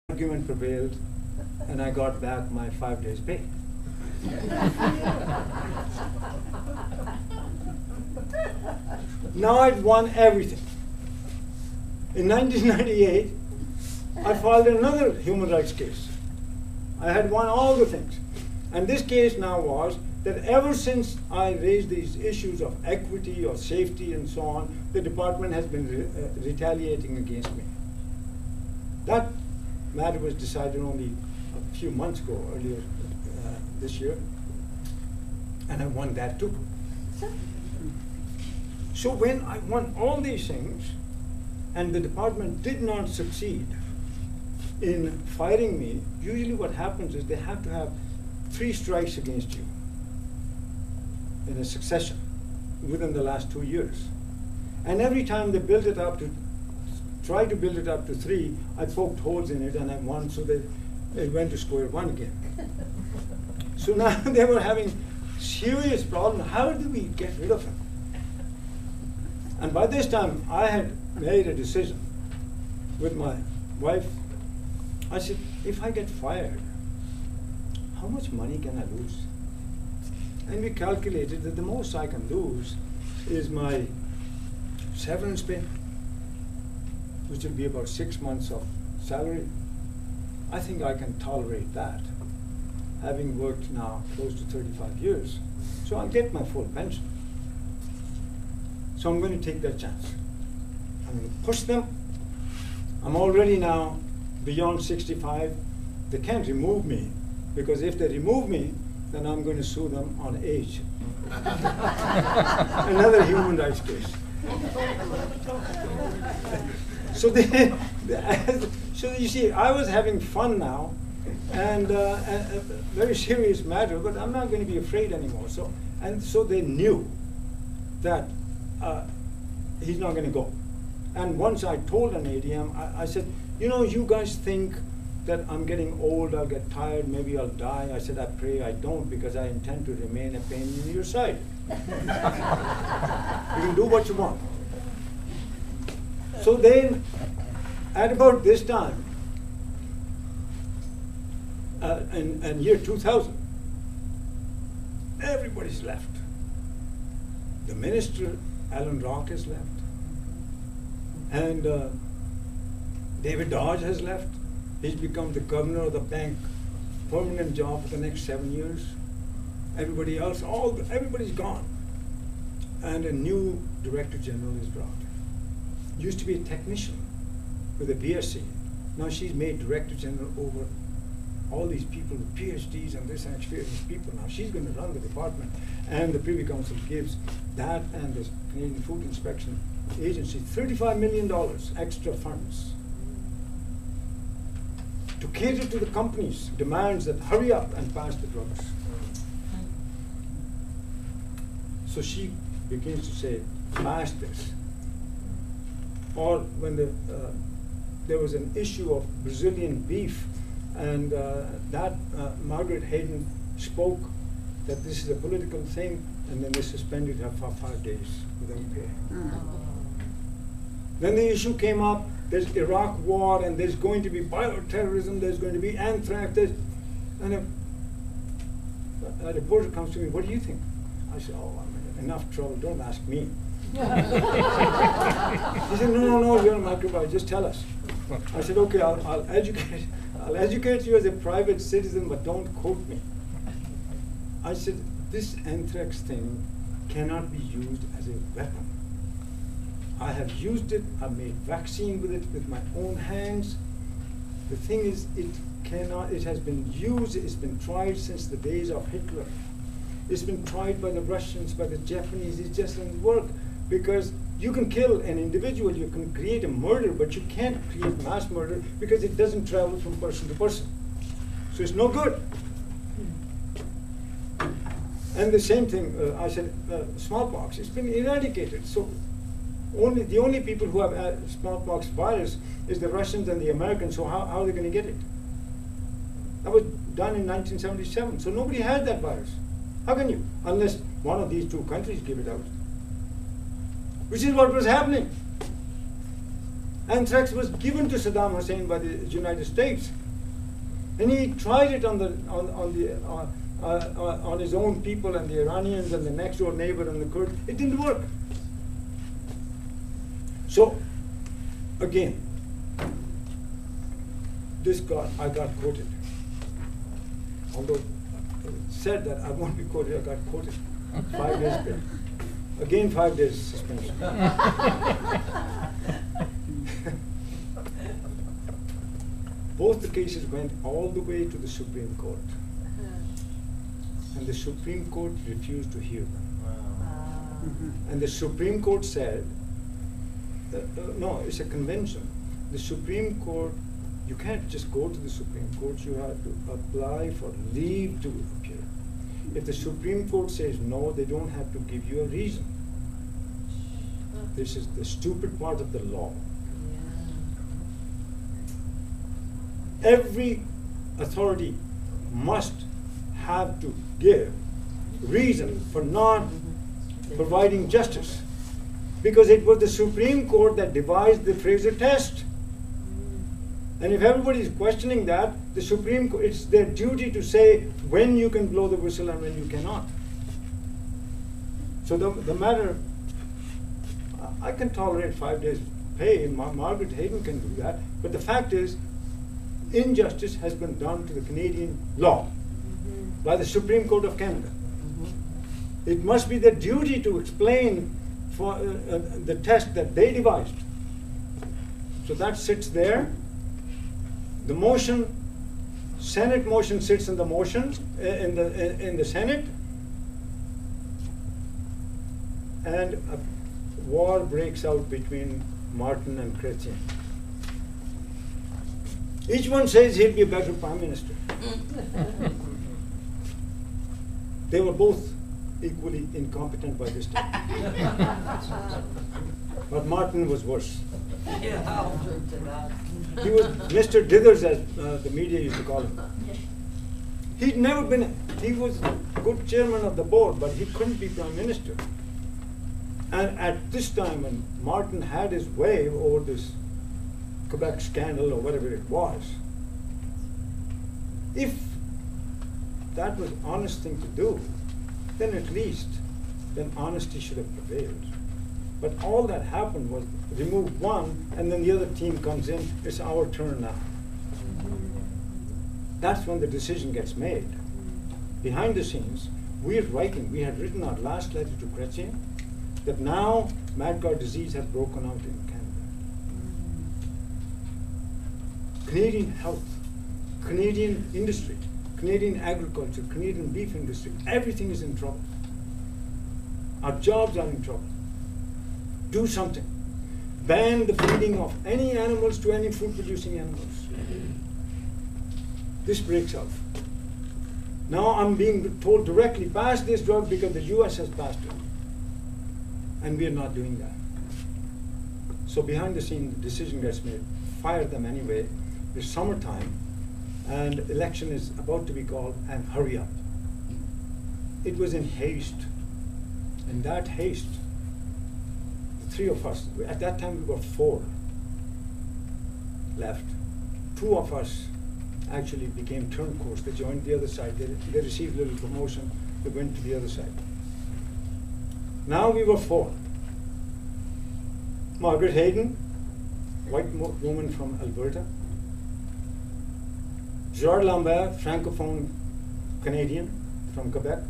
argument prevailed, and I got back my 5 days' pay. Now I'd won everything. In 1998, I filed another human rights case. I had won all the things. And this case now was that ever since I raised these issues of equity or safety and so on, the department has been retaliating against me. That matter was decided only a few months ago, earlier this year, and I won that too. So when I won all these things, and the department did not succeed in firing me, usually what happens is they have to have 3 strikes against you in a succession within the last 2 years. And every time they build it up to, try to build it up to 3, I poked holes in it and I won, so they went to square one again. So now they were having serious problem. How do we get rid of him? And by this time, I had made a decision with my wife. I said, if I get fired, how much money can I lose? And we calculated that the most I can lose is my severance pay, which will be about 6 months of salary. I think I can tolerate that, having worked now close to 35 years. So I'll get my full pension. So I'm going to take that chance. I'm going to push them. I'm already now beyond 65. They can't remove me, because if they remove me, then I'm going to sue them on age. Another human rights case. So so you see, I was having fun now, and a very serious matter, but I'm not going to be afraid anymore. So they knew that he's not going to go. And once I told an ADM, I said, you know, you guys think that I'm getting old, I'll get tired, maybe I'll die. I said, I pray I don't, because I intend to remain a pain in your side. You can do what you want. So then, at about this time, in year 2000, everybody's left. The minister, Alan Rock, has left. And David Dodge has left. He's become the governor of the bank, permanent job for the next 7 years. Everybody else, everybody's gone. And a new director general is brought. Used to be a technician with a BSc. Now she's made director general over all these people with PhDs and this experienced people. Now she's going to run the department. And the Privy Council gives that and the Canadian Food Inspection Agency $35 million extra funds to cater to the company's demands that hurry up and pass the drugs. So she begins to say, pass this. Or when there was an issue of Brazilian beef, and Margaret Hayden spoke that this is a political thing, and then they suspended her for 5 days without pay. Then the issue came up, there's Iraq war, and there's going to be bioterrorism, there's going to be anthrax, and a reporter comes to me, what do you think? I said, oh, I'm in enough trouble, don't ask me. He said, no, you're a microbiologist, just tell us. I said, okay, I'll educate you as a private citizen, but don't quote me. I said, this anthrax thing cannot be used as a weapon. I have used it, I've made vaccine with it with my own hands. The thing is, it has been used, it's been tried since the days of Hitler. It's been tried by the Russians, by the Japanese, it just doesn't work. Because you can kill an individual, you can create a murder, but you can't create mass murder because it doesn't travel from person to person. So it's no good. And the same thing, I said, smallpox, it's been eradicated. So the only people who have smallpox virus is the Russians and the Americans, so how are they going to get it? That was done in 1977, so nobody had that virus. How can you? Unless one of these 2 countries give it out. Which is what was happening. Anthrax was given to Saddam Hussein by the United States, and he tried it on his own people and the Iranians and the next door neighbor and the Kurds. It didn't work. So, again, I got quoted. Although it said that I won't be quoted, I got quoted. 5 days bail. Again, 5 days suspension. Both the cases went all the way to the Supreme Court. And the Supreme Court refused to hear them. And the Supreme Court said, no, it's a convention. The Supreme Court, you can't just go to the Supreme Court, you have to apply for leave to appear. If the Supreme Court says no, they don't have to give you a reason. This is the stupid part of the law. Every authority must have to give reason for not providing justice, because it was the Supreme Court that devised the Fraser test. And if everybody is questioning that, the Supreme Court, it's their duty to say when you can blow the whistle and when you cannot. So the matter, I can tolerate 5 days pay, Margaret Hayden can do that, but the fact is, injustice has been done to the Canadian law by the Supreme Court of Canada. It must be their duty to explain for the test that they devised. So that sits there. The motion, Senate motion sits in the motion in the Senate, and a war breaks out between Martin and Chrétien. Each one says he'd be a better prime minister. They were both equally incompetent by this time. But Martin was worse. He was Mr. Dithers, as the media used to call him. He'd never been, he was a good chairman of the board, but he couldn't be prime minister. And at this time, when Martin had his way over this Quebec scandal or whatever it was, if that was honest thing to do, then at least, then honesty should have prevailed. But all that happened was remove one, and then the other team comes in, it's our turn now. That's when the decision gets made. Behind the scenes, we had written our last letter to Chrétien, that now mad cow disease has broken out in Canada. Canadian health, Canadian industry, Canadian agriculture, Canadian beef industry, everything is in trouble. Our jobs are in trouble. Do something. Ban the feeding of any animals to any food-producing animals. This breaks out. Now I'm being told directly, pass this drug because the US has passed it. And we are not doing that. So behind the scene, the decision gets made. Fire them anyway. It's summertime, and election is about to be called, and hurry up. It was in haste. In that haste, the three of us, at that time we were 4 left. 2 of us actually became turncoats. They joined the other side. They received a little promotion. They went to the other side. Now we were 4. Margaret Hayden, white woman from Alberta. Gerard Lambert, francophone Canadian from Quebec.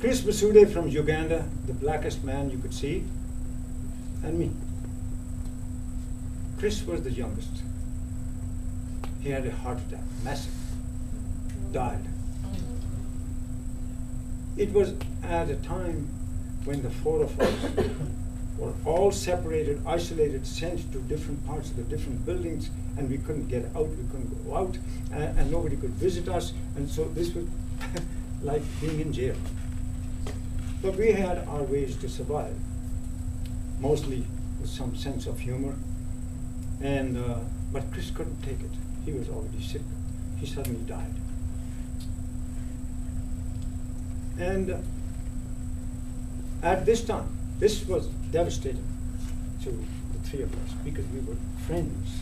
Chris Basude from Uganda, the blackest man you could see, and me. Chris was the youngest. He had a heart attack, massive, died. It was at a time when the 4 of us were all separated, isolated, sent to different parts of the different buildings, and we couldn't get out, we couldn't go out, and nobody could visit us, and so this was like being in jail. But we had our ways to survive, mostly with some sense of humor, and but Chris couldn't take it. He was already sick. He suddenly died. And at this time, this was devastating. to the three of us because we were friends.